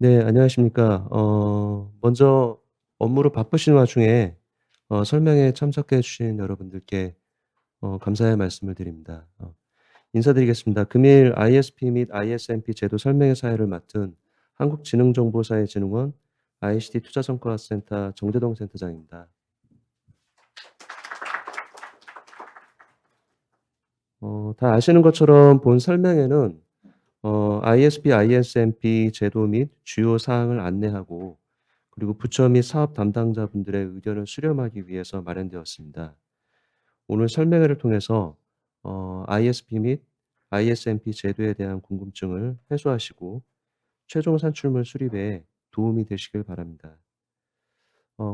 네, 안녕하십니까. 먼저 업무로 바쁘신 와중에 설명에 참석해 주신 여러분들께 감사의 말씀을 드립니다. 인사드리겠습니다. 금일 ISP 및 ISMP 제도 설명회 사회를 맡은 한국지능정보사회진흥원 ICT 투자성과센터 정재동 센터장입니다. 다 아시는 것처럼 본 설명회는 ISP, ISMP 제도 및 주요 사항을 안내하고 그리고 부처 및 사업 담당자분들의 의견을 수렴하기 위해서 마련되었습니다. 오늘 설명회를 통해서 ISP 및 ISMP 제도에 대한 궁금증을 해소하시고 최종 산출물 수립에 도움이 되시길 바랍니다.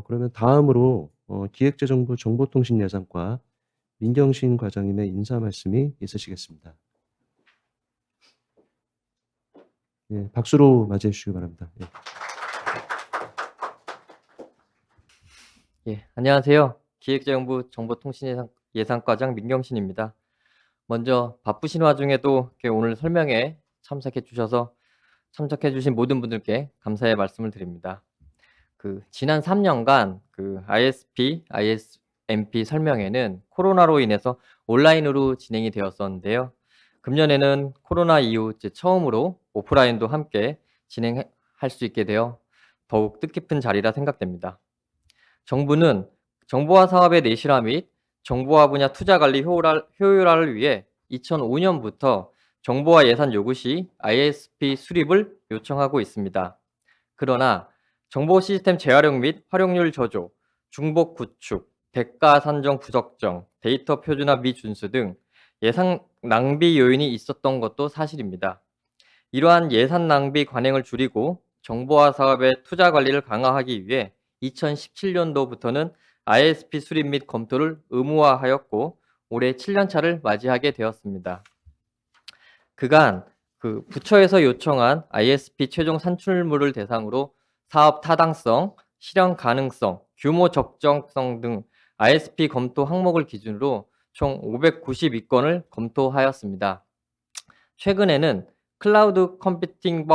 그러면 다음으로 기획재정부 정보통신예산과 민경신 과장님의 인사 말씀이 있으시겠습니다. 예, 박수로 맞이해 주시기 바랍니다. 예. 안녕하세요. 기획재정부 정보통신예산과장 민경신입니다. 먼저 바쁘신 와중에도 이렇게 오늘 설명에 참석해 주신 모든 분들께 감사의 말씀을 드립니다. 지난 3년간 ISP, ISMP 설명회는 코로나로 인해서 온라인으로 진행이 되었었는데요. 금년에는 코로나 이후 처음으로 오프라인도 함께 진행할 수 있게 되어 더욱 뜻깊은 자리라 생각됩니다. 정부는 정보화 사업의 내실화 및 정보화 분야 투자 관리 효율화를 위해 2005년부터 정보화 예산 요구 시 ISP 수립을 요청하고 있습니다. 그러나 정보 시스템 재활용 및 활용률 저조, 중복 구축, 대가 산정 부적정, 데이터 표준화 미준수 등 예산 낭비 요인이 있었던 것도 사실입니다. 이러한 예산 낭비 관행을 줄이고 정보화 사업의 투자 관리를 강화하기 위해 2017년도부터는 ISP 수립 및 검토를 의무화하였고 올해 7년차를 맞이하게 되었습니다. 그간 부처에서 요청한 ISP 최종 산출물을 대상으로 사업 타당성, 실현 가능성, 규모 적정성 등 ISP 검토 항목을 기준으로 총 592건을 검토하였습니다. 최근에는 클라우드 컴퓨팅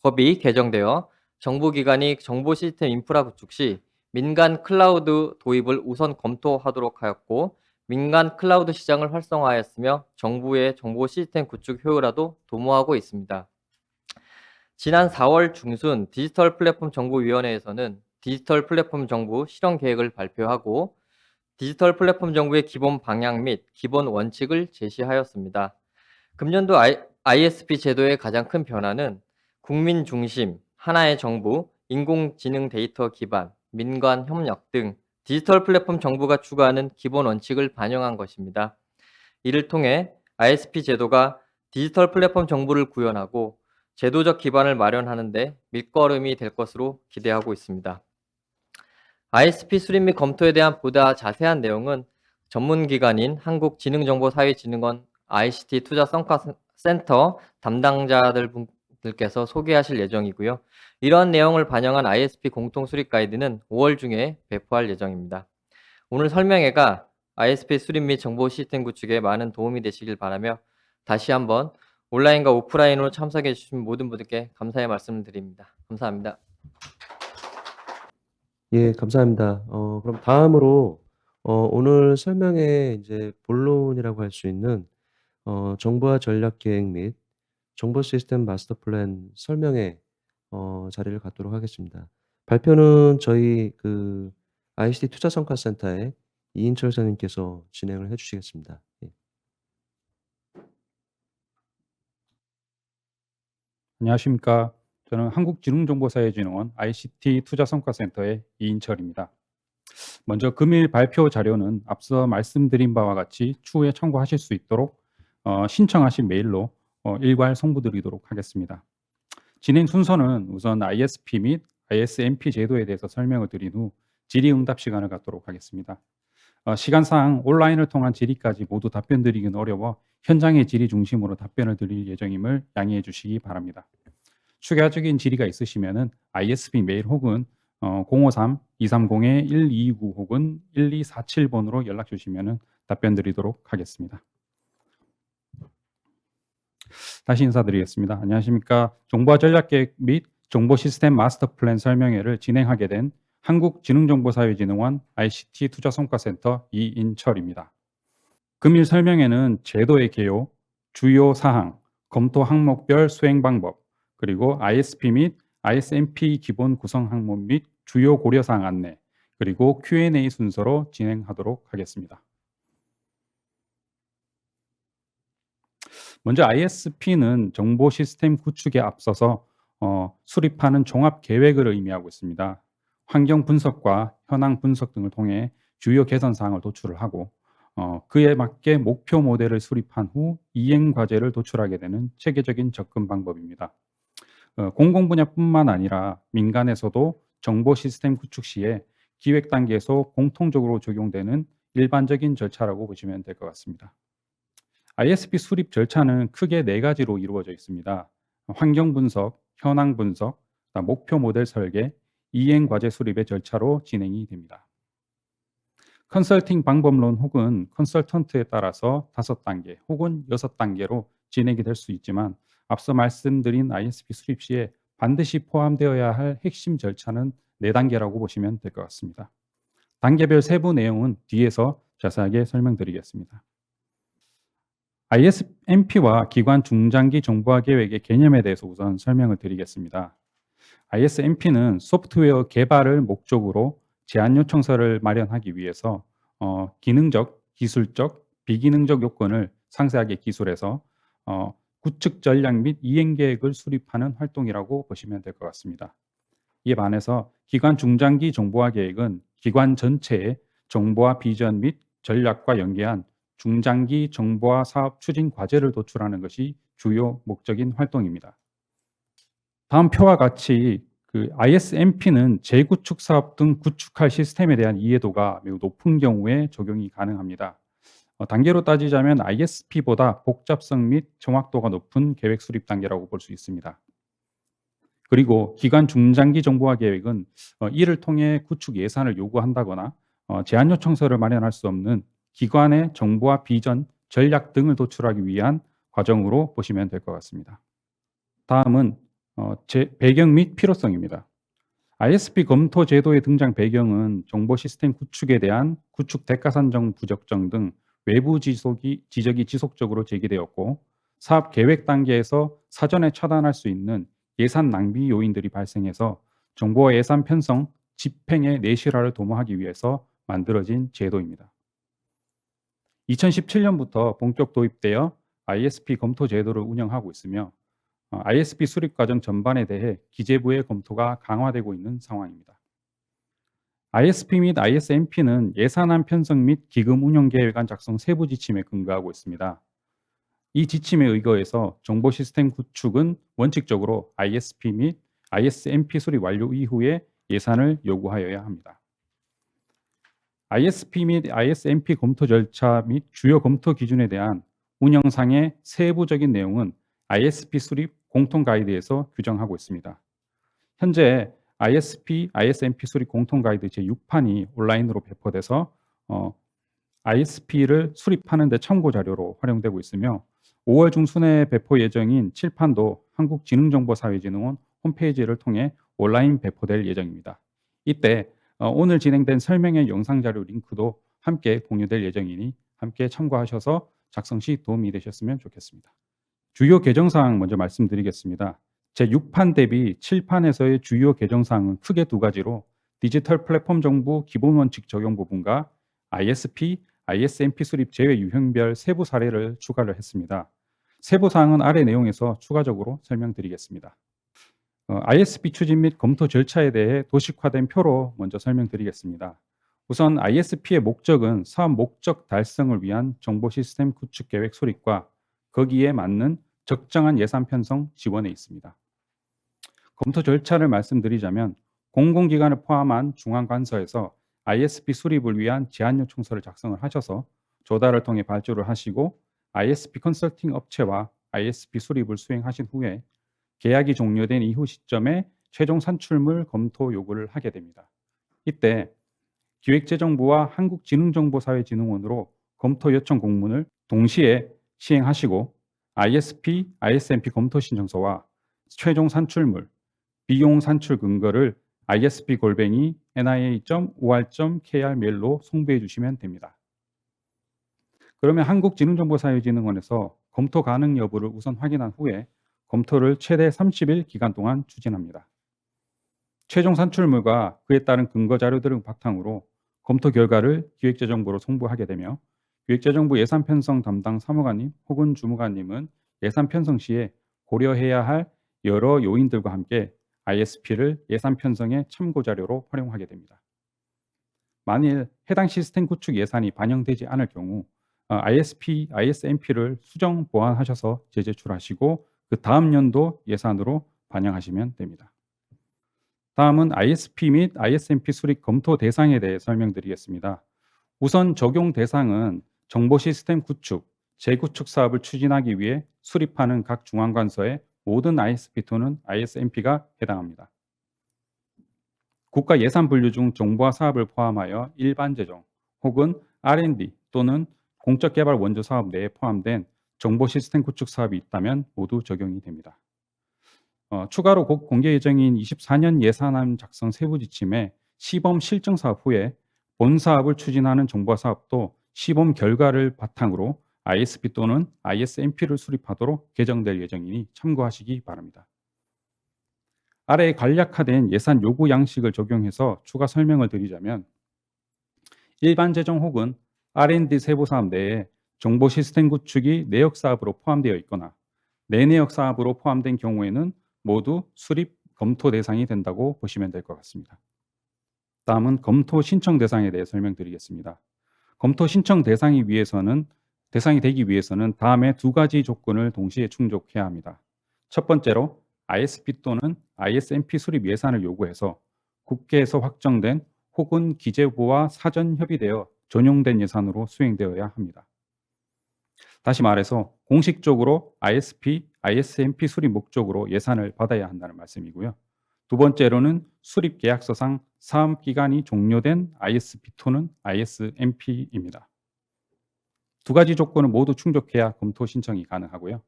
법이 개정되어 정부기관이 정보 시스템 인프라 구축 시 민간 클라우드 도입을 우선 검토하도록 하였고 민간 클라우드 시장을 활성화하였으며 정부의 정보 시스템 구축 효율화도 도모하고 있습니다. 지난 4월 중순 디지털 플랫폼 정보위원회에서는 디지털 플랫폼 정부 실현 계획을 발표하고 디지털 플랫폼 정부의 기본 방향 및 기본 원칙을 제시하였습니다. 금년도 ISP 제도의 가장 큰 변화는 국민 중심, 하나의 정부, 인공지능 데이터 기반, 민관 협력 등 디지털 플랫폼 정부가 추구하는 기본 원칙을 반영한 것입니다. 이를 통해 ISP 제도가 디지털 플랫폼 정부를 구현하고 제도적 기반을 마련하는 데 밑거름이 될 것으로 기대하고 있습니다. ISP 수립 및 검토에 대한 보다 자세한 내용은 전문기관인 한국지능정보사회진흥원 ICT 투자성과센터 담당자들께서 소개하실 예정이고요. 이러한 내용을 반영한 ISP 공통 수립 가이드는 5월 중에 배포할 예정입니다. 오늘 설명회가 ISP 수립 및 정보 시스템 구축에 많은 도움이 되시길 바라며 다시 한번 온라인과 오프라인으로 참석해 주신 모든 분들께 감사의 말씀을 드립니다. 감사합니다. 예, 감사합니다. 그럼 다음으로 오늘 설명의 이제 본론이라고 할 수 있는 정보화 전략 계획 및 정보 시스템 마스터 플랜 설명회 자리를 갖도록 하겠습니다. 발표는 저희 ICT 투자성과센터의 이인철 선생님께서 진행을 해주시겠습니다. 예. 안녕하십니까. 저는 한국지능정보사회진흥원 ICT 투자성과센터의 이인철입니다. 먼저 금일 발표 자료는 앞서 말씀드린 바와 같이 추후에 참고하실 수 있도록 신청하신 메일로 일괄 송부드리도록 하겠습니다. 진행 순서는 우선 ISP 및 ISMP 제도에 대해서 설명을 드린 후 질의응답 시간을 갖도록 하겠습니다. 시간상 온라인을 통한 질의까지 모두 답변 드리기는 어려워 현장의 질의 중심으로 답변을 드릴 예정임을 양해해 주시기 바랍니다. 추가적인 질의가 있으시면 ISP 메일 혹은 053-230-1229 혹은 1247번으로 연락 주시면 답변 드리도록 하겠습니다. 다시 인사드리겠습니다. 안녕하십니까. 정보화 전략계획 및 정보 시스템 마스터 플랜 설명회를 진행하게 된 한국지능정보사회진흥원 ICT 투자성과센터 이인철입니다. 금일 설명회는 제도의 개요, 주요 사항, 검토 항목별 수행 방법, 그리고 ISP 및 ISMP 기본 구성 항목 및 주요 고려사항 안내, 그리고 Q&A 순서로 진행하도록 하겠습니다. 먼저 ISP는 정보 시스템 구축에 앞서서 수립하는 종합 계획을 의미하고 있습니다. 환경 분석과 현황 분석 등을 통해 주요 개선 사항을 도출을 하고 그에 맞게 목표 모델을 수립한 후 이행 과제를 도출하게 되는 체계적인 접근 방법입니다. 공공 분야뿐만 아니라 민간에서도 정보 시스템 구축 시에 기획 단계에서 공통적으로 적용되는 일반적인 절차라고 보시면 될 것 같습니다. ISP 수립 절차는 크게 4가지로 이루어져 있습니다. 환경 분석, 현황 분석, 목표 모델 설계, 이행 과제 수립의 절차로 진행이 됩니다. 컨설팅 방법론 혹은 컨설턴트에 따라서 5단계 혹은 6단계로 진행이 될 수 있지만 앞서 말씀드린 ISP 수립 시에 반드시 포함되어야 할 핵심 절차는 4단계라고 보시면 될 것 같습니다. 단계별 세부 내용은 뒤에서 자세하게 설명드리겠습니다. ISMP와 기관 중장기 정보화 계획의 개념에 대해서 우선 설명을 드리겠습니다. ISMP는 소프트웨어 개발을 목적으로 제안 요청서를 마련하기 위해서 기능적, 기술적, 비기능적 요건을 상세하게 기술해서 구축 전략 및 이행 계획을 수립하는 활동이라고 보시면 될 것 같습니다. 이에 반해서 기관 중장기 정보화 계획은 기관 전체의 정보화 비전 및 전략과 연계한 중장기 정보화 사업 추진 과제를 도출하는 것이 주요 목적인 활동입니다. 다음 표와 같이 ISMP는 재구축 사업 등 구축할 시스템에 대한 이해도가 매우 높은 경우에 적용이 가능합니다. 단계로 따지자면 ISP보다 복잡성 및 정확도가 높은 계획 수립 단계라고 볼 수 있습니다. 그리고 기관 중장기 정보화 계획은 이를 통해 구축 예산을 요구한다거나 제안 요청서를 마련할 수 없는 기관의 정보화 비전, 전략 등을 도출하기 위한 과정으로 보시면 될 것 같습니다. 다음은 배경 및 필요성입니다. ISP 검토 제도의 등장 배경은 정보 시스템 구축에 대한 구축 대가 산정 부적정 등 외부 지적이 지속적으로 제기되었고 사업 계획 단계에서 사전에 차단할 수 있는 예산 낭비 요인들이 발생해서 정보와 예산 편성, 집행의 내실화를 도모하기 위해서 만들어진 제도입니다. 2017년부터 본격 도입되어 ISP 검토 제도를 운영하고 있으며 ISP 수립 과정 전반에 대해 기재부의 검토가 강화되고 있는 상황입니다. ISP 및 ISMP는 예산안 편성 및 기금 운영 계획안 작성 세부 지침에 근거하고 있습니다. 이 지침에 의거해서 정보 시스템 구축은 원칙적으로 ISP 및 ISMP 수립 완료 이후에 예산을 요구하여야 합니다. ISP 및 ISMP 검토 절차 및 주요 검토 기준에 대한 운영상의 세부적인 내용은 ISP 수립 공통 가이드에서 규정하고 있습니다. 현재 ISP, ISMP 수립 공통 가이드 제6판이 온라인으로 배포돼서 ISP를 수립하는 데 참고 자료로 활용되고 있으며 5월 중순에 배포 예정인 7판도 한국지능정보사회진흥원 홈페이지를 통해 온라인 배포될 예정입니다. 이때 오늘 진행된 설명회 영상 자료 링크도 함께 공유될 예정이니 함께 참고하셔서 작성 시 도움이 되셨으면 좋겠습니다. 주요 개정사항 먼저 말씀드리겠습니다. 제6판 대비 7판에서의 주요 개정사항은 크게 2가지로 디지털 플랫폼 정보 기본 원칙 적용 부분과 ISP, ISMP 수립 제외 유형별 세부 사례를 추가를 했습니다. 세부 사항은 아래 내용에서 추가적으로 설명드리겠습니다. ISP 추진 및 검토 절차에 대해 도식화된 표로 먼저 설명드리겠습니다. 우선 ISP의 목적은 사업 목적 달성을 위한 정보 시스템 구축 계획 수립과 거기에 맞는 적정한 예산 편성 지원에 있습니다. 검토 절차를 말씀드리자면 공공기관을 포함한 중앙관서에서 ISP 수립을 위한 제안 요청서를 작성을 하셔서 조달을 통해 발주를 하시고 ISP 컨설팅 업체와 ISP 수립을 수행하신 후에 계약이 종료된 이후 시점에 최종 산출물 검토 요구를 하게 됩니다. 이때 기획재정부와 한국지능정보사회진흥원으로 검토 요청 공문을 동시에 시행하시고 ISP, ISMP 검토 신청서와 최종 산출물, 비용 산출 근거를 isp@nia.or.kr 메일로 송부해 주시면 됩니다. 그러면 한국지능정보사회진흥원에서 검토 가능 여부를 우선 확인한 후에 검토를 최대 30일 기간 동안 추진합니다. 최종 산출물과 그에 따른 근거 자료들을 바탕으로 검토 결과를 기획재정부로 송부하게 되며 기획재정부 예산편성 담당 사무관님 혹은 주무관님은 예산 편성 시에 고려해야 할 여러 요인들과 함께 ISP를 예산 편성의 참고 자료로 활용하게 됩니다. 만일 해당 시스템 구축 예산이 반영되지 않을 경우 ISMP를 수정 보완하셔서 재제출하시고 그 다음 연도 예산으로 반영하시면 됩니다. 다음은 ISP 및 ISMP 수립 검토 대상에 대해 설명드리겠습니다. 우선 적용 대상은 정보 시스템 구축, 재구축 사업을 추진하기 위해 수립하는 각 중앙관서의 모든 ISP 또는 ISMP가 해당합니다. 국가 예산 분류 중 정보화 사업을 포함하여 일반 재정 혹은 R&D 또는 공적 개발 원조 사업 내에 포함된 정보 시스템 구축 사업이 있다면 모두 적용이 됩니다. 추가로 곧 공개 예정인 24년 예산안 작성 세부 지침에 시범 실증 사업 후에 본 사업을 추진하는 정보화 사업도 시범 결과를 바탕으로 ISP 또는 ISMP를 수립하도록 개정될 예정이니 참고하시기 바랍니다. 아래에 간략화된 예산 요구 양식을 적용해서 추가 설명을 드리자면 일반 재정 혹은 R&D 세부 사업 내에 정보 시스템 구축이 내역 사업으로 포함되어 있거나 내내역 사업으로 포함된 경우에는 모두 수립 검토 대상이 된다고 보시면 될 것 같습니다. 다음은 검토 신청 대상에 대해 설명드리겠습니다. 검토 신청 대상이 되기 위해서는 다음의 두 가지 조건을 동시에 충족해야 합니다. 첫 번째로 ISP 또는 ISMP 수립 예산을 요구해서 국회에서 확정된 혹은 기재부와 사전 협의되어 전용된 예산으로 수행되어야 합니다. 다시 말해서 공식적으로 ISP, ISMP 수립 목적으로 예산을 받아야 한다는 말씀이고요. 두 번째로는 수립 계약서상 사업 기간이 종료된 ISP 또는 ISMP입니다. 두 가지 조건을 모두 충족해야 검토 신청이 가능하고요.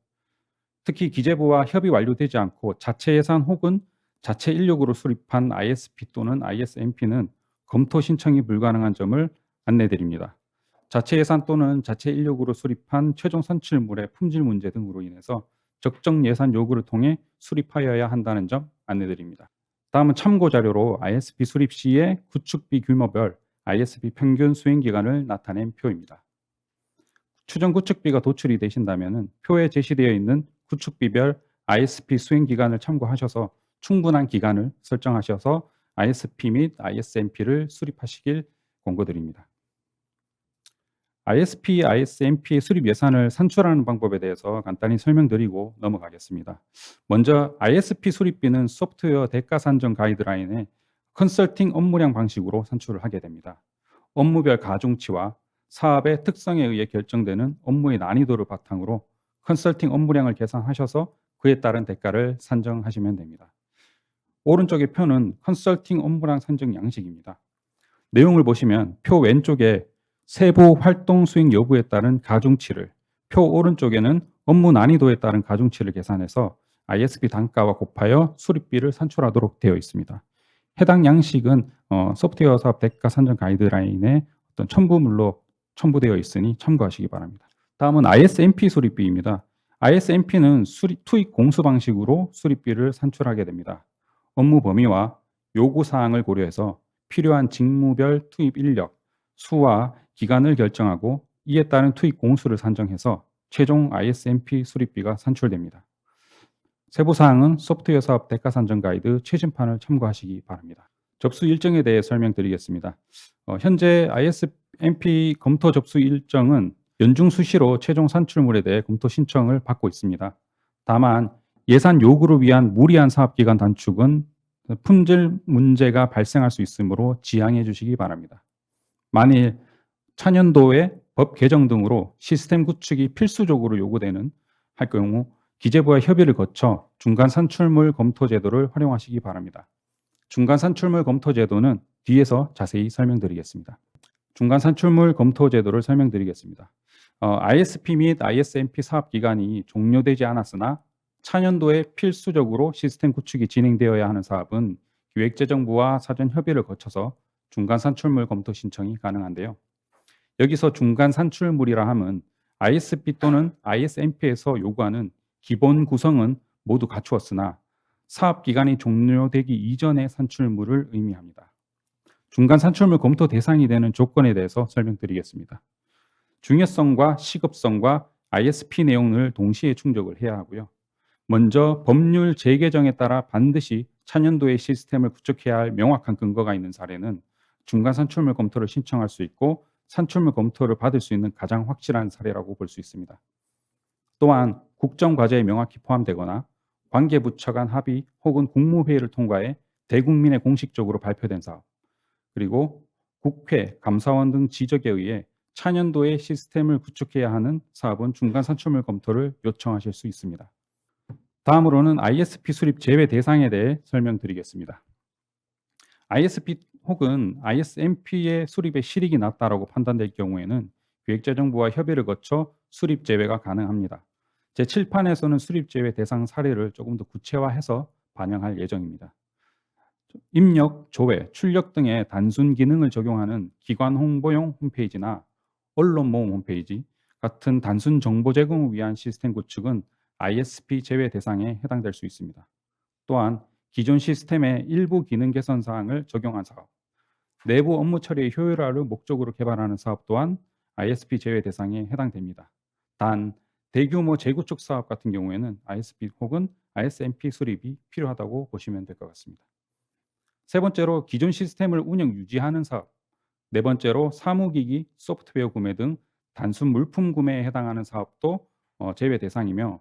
특히 기재부와 협의 완료되지 않고 자체 예산 혹은 자체 인력으로 수립한 ISP 또는 ISMP는 검토 신청이 불가능한 점을 안내드립니다. 자체 예산 또는 자체 인력으로 수립한 최종 산출물의 품질 문제 등으로 인해서 적정 예산 요구를 통해 수립하여야 한다는 점 안내드립니다. 다음은 참고 자료로 ISP 수립 시의 구축비 규모별 ISP 평균 수행 기간을 나타낸 표입니다. 추정 구축비가 도출이 되신다면 표에 제시되어 있는 구축비별 ISP 수행 기간을 참고하셔서 충분한 기간을 설정하셔서 ISP 및 ISMP를 수립하시길 권고드립니다. ISP, ISMP 수립 예산을 산출하는 방법에 대해서 간단히 설명드리고 넘어가겠습니다. 먼저 ISP 수립비는 소프트웨어 대가 산정 가이드라인에 컨설팅 업무량 방식으로 산출을 하게 됩니다. 업무별 가중치와 사업의 특성에 의해 결정되는 업무의 난이도를 바탕으로 컨설팅 업무량을 계산하셔서 그에 따른 대가를 산정하시면 됩니다. 오른쪽의 표는 컨설팅 업무량 산정 양식입니다. 내용을 보시면 표 왼쪽에 세부 활동 수행 여부에 따른 가중치를, 표 오른쪽에는 업무 난이도에 따른 가중치를 계산해서 ISP 단가와 곱하여 수립비를 산출하도록 되어 있습니다. 해당 양식은 소프트웨어 사업 대가 산정 가이드라인에 어떤 첨부물로 첨부되어 있으니 참고하시기 바랍니다. 다음은 ISMP 수립비입니다. ISMP는 투입 공수 방식으로 수립비를 산출하게 됩니다. 업무 범위와 요구 사항을 고려해서 필요한 직무별 투입 인력, 수와 기간을 결정하고 이에 따른 투입 공수를 산정해서 최종 ISMP 수립비가 산출됩니다. 세부 사항은 소프트웨어 사업 대가 산정 가이드 최신판을 참고하시기 바랍니다. 접수 일정에 대해 설명드리겠습니다. 현재 ISMP 검토 접수 일정은 연중 수시로 최종 산출물에 대해 검토 신청을 받고 있습니다. 다만 예산 요구를 위한 무리한 사업 기간 단축은 품질 문제가 발생할 수 있으므로 지양해 주시기 바랍니다. 만일 차년도에 법 개정 등으로 시스템 구축이 필수적으로 요구되는 할 경우 기재부와 협의를 거쳐 중간 산출물 검토 제도를 활용하시기 바랍니다. 중간 산출물 검토 제도는 뒤에서 자세히 설명드리겠습니다. 중간 산출물 검토 제도를 설명드리겠습니다. ISP 및 ISMP 사업 기간이 종료되지 않았으나 차년도에 필수적으로 시스템 구축이 진행되어야 하는 사업은 기획재정부와 사전 협의를 거쳐서 중간 산출물 검토 신청이 가능한데요. 여기서 중간 산출물이라 함은 ISP 또는 ISMP에서 요구하는 기본 구성은 모두 갖추었으나 사업 기간이 종료되기 이전의 산출물을 의미합니다. 중간 산출물 검토 대상이 되는 조건에 대해서 설명드리겠습니다. 중요성과 시급성과 ISP 내용을 동시에 충족을 해야 하고요. 먼저 법률 재개정에 따라 반드시 차년도에 시스템을 구축해야 할 명확한 근거가 있는 사례는 중간 산출물 검토를 신청할 수 있고 산출물 검토를 받을 수 있는 가장 확실한 사례라고 볼 수 있습니다. 또한 국정과제에 명확히 포함되거나 관계부처 간 합의 혹은 국무회의를 통과해 대국민에 공식적으로 발표된 사업, 그리고 국회, 감사원 등 지적에 의해 차년도에 시스템을 구축해야 하는 사업은 중간 산출물 검토를 요청하실 수 있습니다. 다음으로는 ISP 수립 제외 대상에 대해 설명드리겠습니다. ISP 혹은 ISMP의 수립에 실익이 낮다라고 판단될 경우에는 기획재정부와 협의를 거쳐 수립 제외가 가능합니다. 제7판에서는 수립 제외 대상 사례를 조금 더 구체화해서 반영할 예정입니다. 입력, 조회, 출력 등의 단순 기능을 적용하는 기관 홍보용 홈페이지나 언론 모음 홈페이지 같은 단순 정보 제공을 위한 시스템 구축은 ISP 제외 대상에 해당될 수 있습니다. 또한 기존 시스템의 일부 기능 개선 사항을 적용한 사업, 내부 업무 처리의 효율화를 목적으로 개발하는 사업 또한 ISP 제외 대상에 해당됩니다. 단 대규모 재구축 사업 같은 경우에는 ISP 혹은 ISMP 수립이 필요하다고 보시면 될 것 같습니다. 세 번째로 기존 시스템을 운영 유지하는 사업, 네 번째로 사무기기, 소프트웨어 구매 등 단순 물품 구매에 해당하는 사업도 제외 대상이며,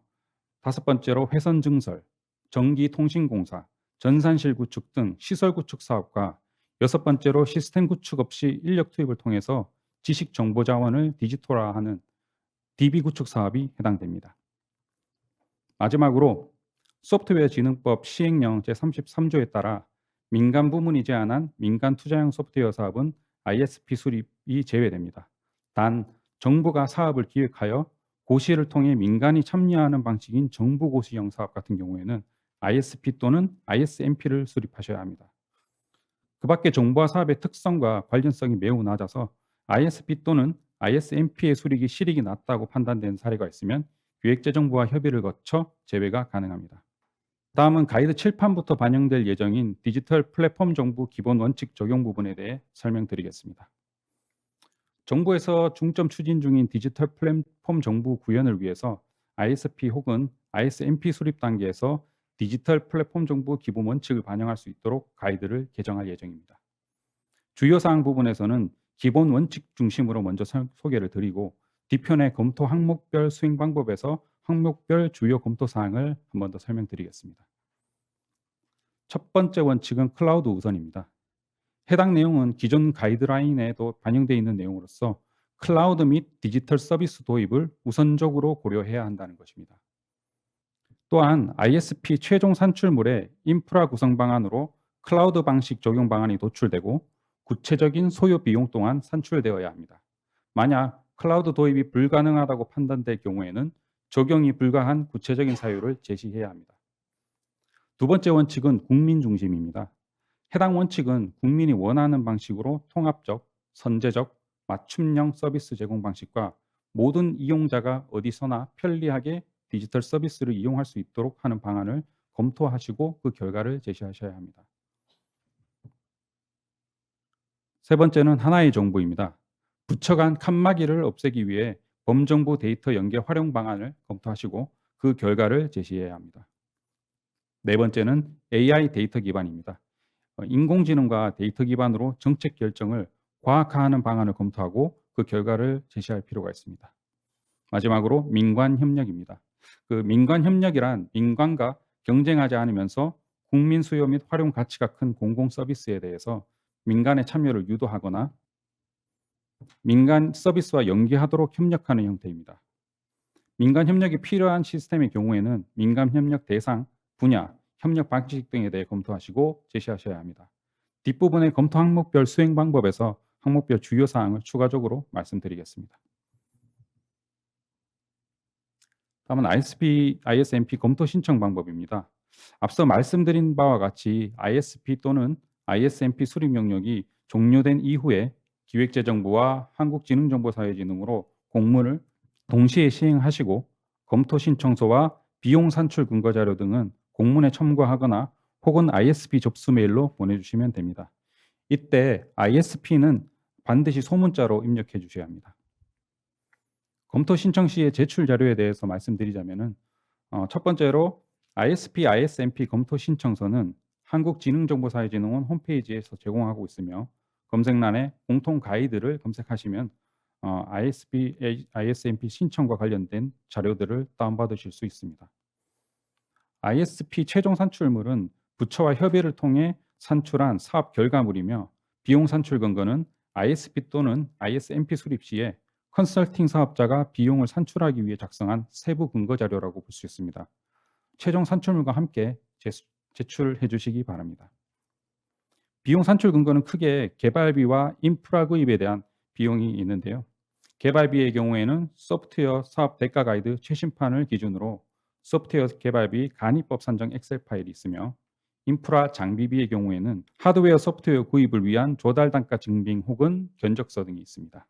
다섯 번째로 회선 증설, 전기통신공사, 전산실 구축 등 시설 구축 사업과 여섯 번째로 시스템 구축 없이 인력 투입을 통해서 지식 정보 자원을 디지털화하는 DB 구축 사업이 해당됩니다. 마지막으로 소프트웨어 진흥법 시행령 제33조에 따라 민간 부문이 제안한 민간 투자형 소프트웨어 사업은 ISP 수립이 제외됩니다. 단 정부가 사업을 기획하여 고시를 통해 민간이 참여하는 방식인 정부 고시형 사업 같은 경우에는 ISP 또는 ISMP를 수립하셔야 합니다. 그 밖에 정보화 사업의 특성과 관련성이 매우 낮아서 ISP 또는 ISMP의 수립이 실익이 낮다고 판단된 사례가 있으면 기획재정부와 협의를 거쳐 제외가 가능합니다. 다음은 가이드 7판부터 반영될 예정인 디지털 플랫폼 정부 기본 원칙 적용 부분에 대해 설명드리겠습니다. 정부에서 중점 추진 중인 디지털 플랫폼 정부 구현을 위해서 ISP 혹은 ISMP 수립 단계에서 디지털 플랫폼 정부 기본 원칙을 반영할 수 있도록 가이드를 개정할 예정입니다. 주요 사항 부분에서는 기본 원칙 중심으로 먼저 소개를 드리고, 뒤편의 검토 항목별 수행 방법에서 항목별 주요 검토 사항을 한 번 더 설명드리겠습니다. 첫 번째 원칙은 클라우드 우선입니다. 해당 내용은 기존 가이드라인에도 반영되어 있는 내용으로서 클라우드 및 디지털 서비스 도입을 우선적으로 고려해야 한다는 것입니다. 또한 ISP 최종 산출물의 인프라 구성 방안으로 클라우드 방식 적용 방안이 도출되고 구체적인 소요 비용 또한 산출되어야 합니다. 만약 클라우드 도입이 불가능하다고 판단될 경우에는 적용이 불가한 구체적인 사유를 제시해야 합니다. 두 번째 원칙은 국민 중심입니다. 해당 원칙은 국민이 원하는 방식으로 통합적, 선제적, 맞춤형 서비스 제공 방식과 모든 이용자가 어디서나 편리하게 디지털 서비스를 이용할 수 있도록 하는 방안을 검토하시고 그 결과를 제시하셔야 합니다. 세 번째는 하나의 정보입니다. 부처 간 칸막이를 없애기 위해 범정보 데이터 연계 활용 방안을 검토하시고 그 결과를 제시해야 합니다. 네 번째는 AI 데이터 기반입니다. 인공지능과 데이터 기반으로 정책 결정을 과학화하는 방안을 검토하고 그 결과를 제시할 필요가 있습니다. 마지막으로 민관 협력입니다. 그 민관 협력이란 민관과 경쟁하지 않으면서 국민 수요 및 활용 가치가 큰 공공 서비스에 대해서 민간의 참여를 유도하거나 민간 서비스와 연계하도록 협력하는 형태입니다. 민간 협력이 필요한 시스템의 경우에는 민간 협력 대상, 분야, 협력 방식 등에 대해 검토하시고 제시하셔야 합니다. 뒷부분의 검토 항목별 수행 방법에서 항목별 주요 사항을 추가적으로 말씀드리겠습니다. 다음은 ISMP 검토 신청 방법입니다. 앞서 말씀드린 바와 같이 ISP 또는 ISMP 수립 영역이 종료된 이후에 기획재정부와 한국지능정보사회진흥으로 공문을 동시에 시행하시고 검토 신청서와 비용 산출 근거 자료 등은 공문에 첨부하거나 혹은 ISP 접수 메일로 보내주시면 됩니다. 이때 ISP는 반드시 소문자로 입력해 주셔야 합니다. 검토 신청 시의 제출 자료에 대해서 말씀드리자면은 첫 번째로 ISP, ISMP 검토 신청서는 한국지능정보사회진흥원 홈페이지에서 제공하고 있으며 검색란에 공통 가이드를 검색하시면 ISP, ISMP 신청과 관련된 자료들을 다운받으실 수 있습니다. ISP 최종 산출물은 부처와 협의를 통해 산출한 사업 결과물이며 비용 산출 근거는 ISP 또는 ISMP 수립 시에 컨설팅 사업자가 비용을 산출하기 위해 작성한 세부 근거 자료라고 볼 수 있습니다. 최종 산출물과 함께 제출해 주시기 바랍니다. 비용 산출 근거는 크게 개발비와 인프라 구입에 대한 비용이 있는데요. 개발비의 경우에는 소프트웨어 사업 대가 가이드 최신판을 기준으로 소프트웨어 개발비 간이법 산정 엑셀 파일이 있으며 인프라 장비비의 경우에는 하드웨어 소프트웨어 구입을 위한 조달 단가 증빙 혹은 견적서 등이 있습니다.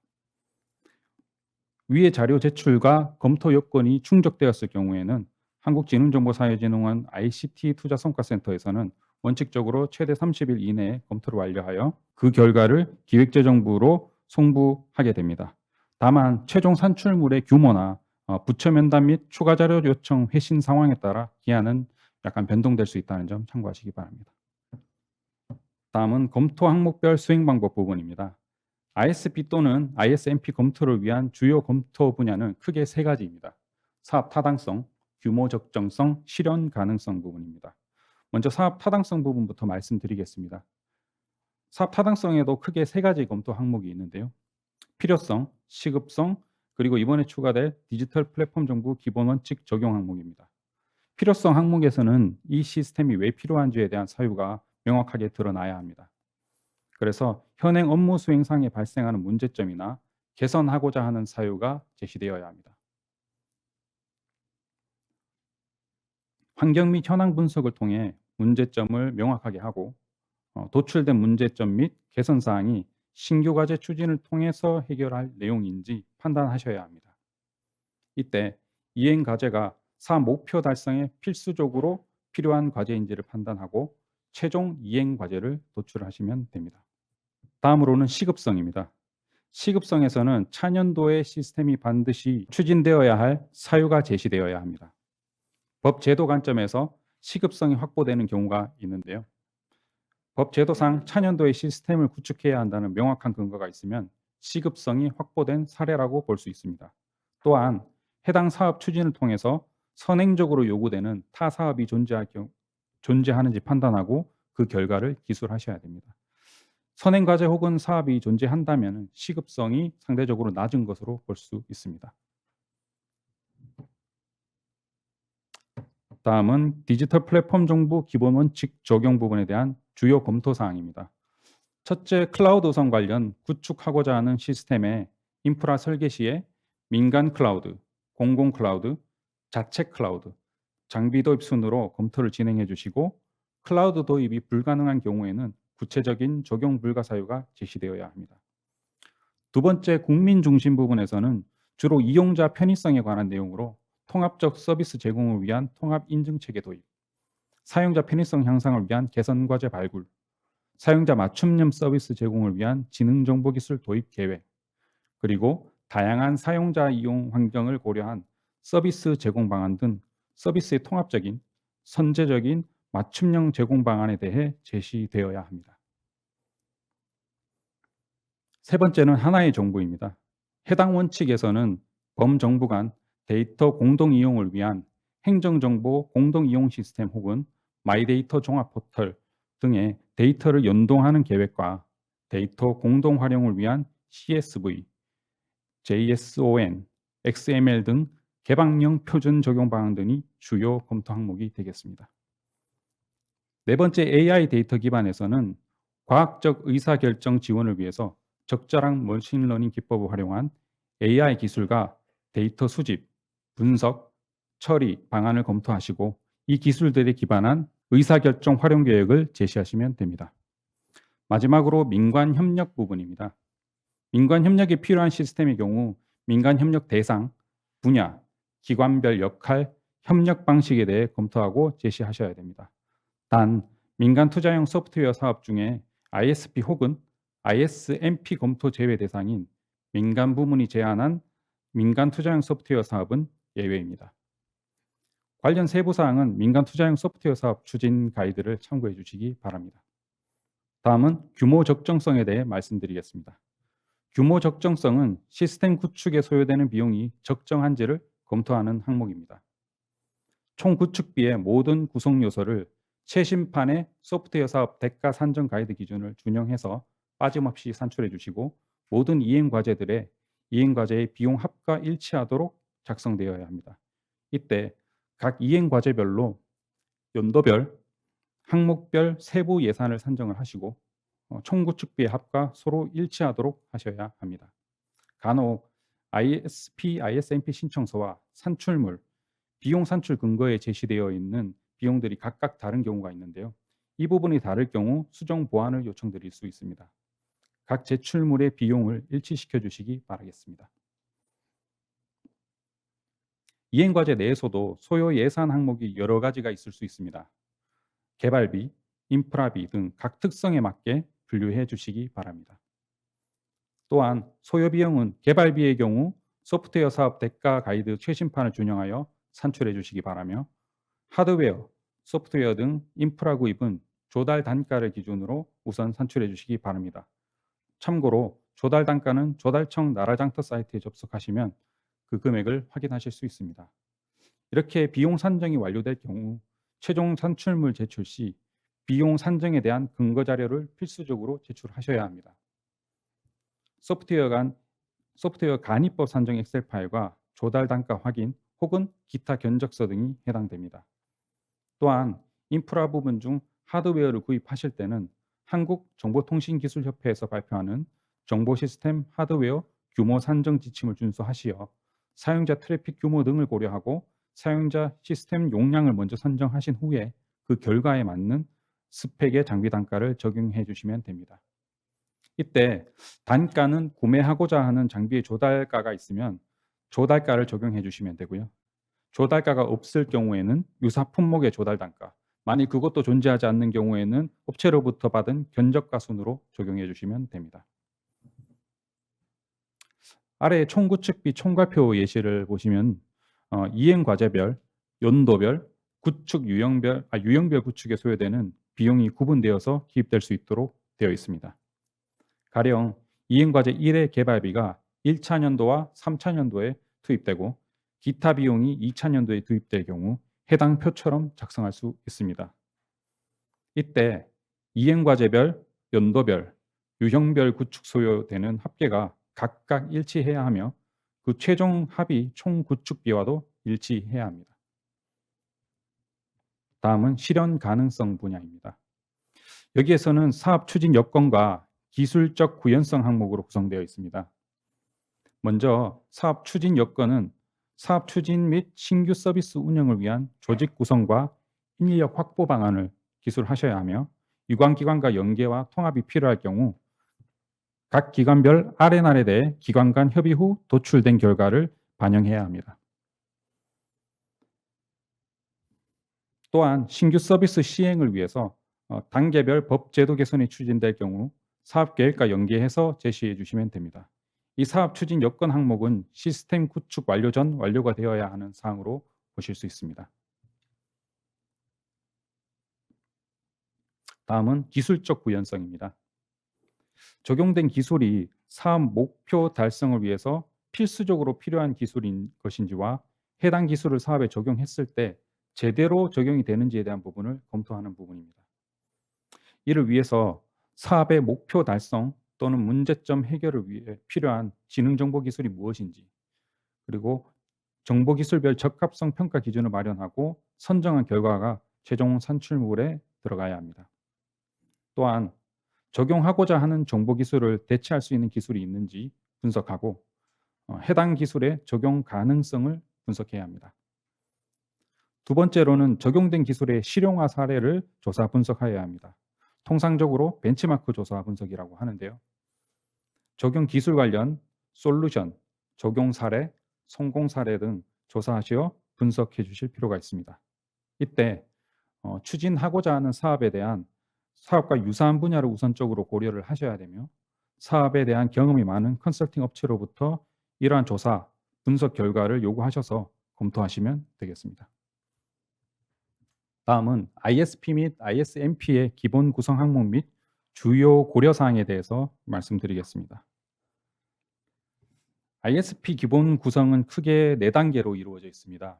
위의 자료 제출과 검토 요건이 충족되었을 경우에는 한국지능정보사회진흥원 ICT 투자성과센터에서는 원칙적으로 최대 30일 이내에 검토를 완료하여 그 결과를 기획재정부로 송부하게 됩니다. 다만 최종 산출물의 규모나 부처 면담 및 추가 자료 요청 회신 상황에 따라 기한은 약간 변동될 수 있다는 점 참고하시기 바랍니다. 다음은 검토 항목별 수행 방법 부분입니다. ISP 또는 ISMP 검토를 위한 주요 검토 분야는 크게 세 가지입니다. 사업 타당성, 규모 적정성, 실현 가능성 부분입니다. 먼저 사업 타당성 부분부터 말씀드리겠습니다. 사업 타당성에도 크게 세 가지 검토 항목이 있는데요. 필요성, 시급성, 그리고 이번에 추가될 디지털 플랫폼 정보 기본 원칙 적용 항목입니다. 필요성 항목에서는 이 시스템이 왜 필요한지에 대한 사유가 명확하게 드러나야 합니다. 그래서 현행 업무 수행상에 발생하는 문제점이나 개선하고자 하는 사유가 제시되어야 합니다. 환경 및 현황 분석을 통해 문제점을 명확하게 하고 도출된 문제점 및 개선 사항이 신규 과제 추진을 통해서 해결할 내용인지 판단하셔야 합니다. 이때 이행 과제가 사업 목표 달성에 필수적으로 필요한 과제인지를 판단하고 최종 이행 과제를 도출하시면 됩니다. 다음으로는 시급성입니다. 시급성에서는 차년도의 시스템이 반드시 추진되어야 할 사유가 제시되어야 합니다. 법 제도 관점에서 시급성이 확보되는 경우가 있는데요. 법 제도상 차년도의 시스템을 구축해야 한다는 명확한 근거가 있으면 시급성이 확보된 사례라고 볼 수 있습니다. 또한 해당 사업 추진을 통해서 선행적으로 요구되는 타 사업이 존재하는지 판단하고 그 결과를 기술하셔야 됩니다. 선행 과제 혹은 사업이 존재한다면 시급성이 상대적으로 낮은 것으로 볼 수 있습니다. 다음은 디지털 플랫폼 정보 기본 원칙 적용 부분에 대한 주요 검토 사항입니다. 첫째, 클라우드 우선 관련 구축하고자 하는 시스템의 인프라 설계 시에 민간 클라우드, 공공 클라우드, 자체 클라우드, 장비 도입 순으로 검토를 진행해 주시고 클라우드 도입이 불가능한 경우에는 구체적인 적용 불가 사유가 제시되어야 합니다. 두 번째, 국민 중심 부분에서는 주로 이용자 편의성에 관한 내용으로 통합적 서비스 제공을 위한 통합 인증 체계 도입, 사용자 편의성 향상을 위한 개선 과제 발굴, 사용자 맞춤형 서비스 제공을 위한 지능 정보 기술 도입 계획, 그리고 다양한 사용자 이용 환경을 고려한 서비스 제공 방안 등 서비스의 통합적인 선제적인 맞춤형 제공 방안에 대해 제시되어야 합니다. 세 번째는 하나의 정보입니다. 해당 원칙에서는 범정부 간 데이터 공동 이용을 위한 행정정보 공동 이용 시스템 혹은 마이데이터 종합 포털 등의 데이터를 연동하는 계획과 데이터 공동 활용을 위한 CSV, JSON, XML 등 개방형 표준 적용 방안 등이 주요 검토 항목이 되겠습니다. 네 번째, AI 데이터 기반에서는 과학적 의사결정 지원을 위해서 적절한 머신러닝 기법을 활용한 AI 기술과 데이터 수집, 분석, 처리, 방안을 검토하시고 이 기술들에 기반한 의사결정 활용 계획을 제시하시면 됩니다. 마지막으로 민관 협력 부분입니다. 민관 협력이 필요한 시스템의 경우 민간 협력 대상, 분야, 기관별 역할, 협력 방식에 대해 검토하고 제시하셔야 됩니다. 단, 민간 투자형 소프트웨어 사업 중에 ISP 혹은 ISMP 검토 제외 대상인 민간 부문이 제안한 민간 투자형 소프트웨어 사업은 예외입니다. 관련 세부 사항은 민간 투자형 소프트웨어 사업 추진 가이드를 참고해 주시기 바랍니다. 다음은 규모 적정성에 대해 말씀드리겠습니다. 규모 적정성은 시스템 구축에 소요되는 비용이 적정한지를 검토하는 항목입니다. 총 구축비의 모든 구성 요소를 최신판의 소프트웨어 사업 대가 산정 가이드 기준을 준용해서 빠짐없이 산출해 주시고 모든 이행 과제들의 이행 과제의 비용 합과 일치하도록 작성되어야 합니다. 이때 각 이행 과제별로 연도별, 항목별 세부 예산을 산정을 하시고 총 구축비의 합과 서로 일치하도록 하셔야 합니다. 간혹 ISP, ISMP 신청서와 산출물, 비용 산출 근거에 제시되어 있는 비용들이 각각 다른 경우가 있는데요. 이 부분이 다를 경우 수정 보완을 요청드릴 수 있습니다. 각 제출물의 비용을 일치시켜 주시기 바라겠습니다. 이행과제 내에서도 소요 예산 항목이 여러 가지가 있을 수 있습니다. 개발비, 인프라비 등 각 특성에 맞게 분류해 주시기 바랍니다. 또한 소요 비용은 개발비의 경우 소프트웨어 사업 대가 가이드 최신판을 준용하여 산출해 주시기 바라며 하드웨어, 소프트웨어 등 인프라 구입은 조달 단가를 기준으로 우선 산출해 주시기 바랍니다. 참고로 조달 단가는 조달청 나라장터 사이트에 접속하시면 그 금액을 확인하실 수 있습니다. 이렇게 비용 산정이 완료될 경우 최종 산출물 제출 시 비용 산정에 대한 근거 자료를 필수적으로 제출하셔야 합니다. 소프트웨어 간이법 산정 엑셀 파일과 조달 단가 확인 혹은 기타 견적서 등이 해당됩니다. 또한 인프라 부분 중 하드웨어를 구입하실 때는 한국정보통신기술협회에서 발표하는 정보시스템 하드웨어 규모 산정 지침을 준수하시어 사용자 트래픽 규모 등을 고려하고 사용자 시스템 용량을 먼저 선정하신 후에 그 결과에 맞는 스펙의 장비 단가를 적용해 주시면 됩니다. 이때 단가는 구매하고자 하는 장비의 조달가가 있으면 조달가를 적용해 주시면 되고요. 조달가가 없을 경우에는 유사 품목의 조달 단가, 만일 그것도 존재하지 않는 경우에는 업체로부터 받은 견적가 순으로 적용해 주시면 됩니다. 아래의 총구축비 총괄표 예시를 보시면 이행 과제별, 연도별, 유형별 구축에 소요되는 비용이 구분되어서 기입될 수 있도록 되어 있습니다. 가령 이행과제 1의 개발비가 1차년도와 3차년도에 투입되고 기타 비용이 2차년도에 투입될 경우 해당 표처럼 작성할 수 있습니다. 이때 이행과제별, 연도별, 유형별 구축 소요되는 합계가 각각 일치해야 하며 그 최종 합의 총 구축비와도 일치해야 합니다. 다음은 실현 가능성 분야입니다. 여기에서는 사업 추진 여건과 기술적 구현성 항목으로 구성되어 있습니다. 먼저 사업 추진 여건은 사업 추진 및 신규 서비스 운영을 위한 조직 구성과 인력 확보 방안을 기술하셔야 하며 유관기관과 연계와 통합이 필요할 경우 각 기관별 R&R에 대해 기관 간 협의 후 도출된 결과를 반영해야 합니다. 또한 신규 서비스 시행을 위해서 단계별 법 제도 개선이 추진될 경우 사업계획과 연계해서 제시해 주시면 됩니다. 이 사업 추진 여건 항목은 시스템 구축 완료 전 완료가 되어야 하는 사항으로 보실 수 있습니다. 다음은 기술적 구현성입니다. 적용된 기술이 사업 목표 달성을 위해서 필수적으로 필요한 기술인 것인지와 해당 기술을 사업에 적용했을 때 제대로 적용이 되는지에 대한 부분을 검토하는 부분입니다. 이를 위해서 사업의 목표 달성 또는 문제점 해결을 위해 필요한 지능정보기술이 무엇인지, 그리고 정보기술별 적합성 평가 기준을 마련하고 선정한 결과가 최종 산출물에 들어가야 합니다. 또한 적용하고자 하는 정보기술을 대체할 수 있는 기술이 있는지 분석하고 해당 기술의 적용 가능성을 분석해야 합니다. 두 번째로는 적용된 기술의 실용화 사례를 조사 분석하여야 합니다. 통상적으로 벤치마크 조사 분석이라고 하는데요. 적용 기술 관련 솔루션, 적용 사례, 성공 사례 등 조사하시어 분석해 주실 필요가 있습니다. 이때 추진하고자 하는 사업에 대한 사업과 유사한 분야를 우선적으로 고려를 하셔야 되며 사업에 대한 경험이 많은 컨설팅 업체로부터 이러한 조사, 분석 결과를 요구하셔서 검토하시면 되겠습니다. 다음은 ISP 및 ISMP의 기본 구성 항목 및 주요 고려사항에 대해서 말씀드리겠습니다. ISP 기본 구성은 크게 4단계로 이루어져 있습니다.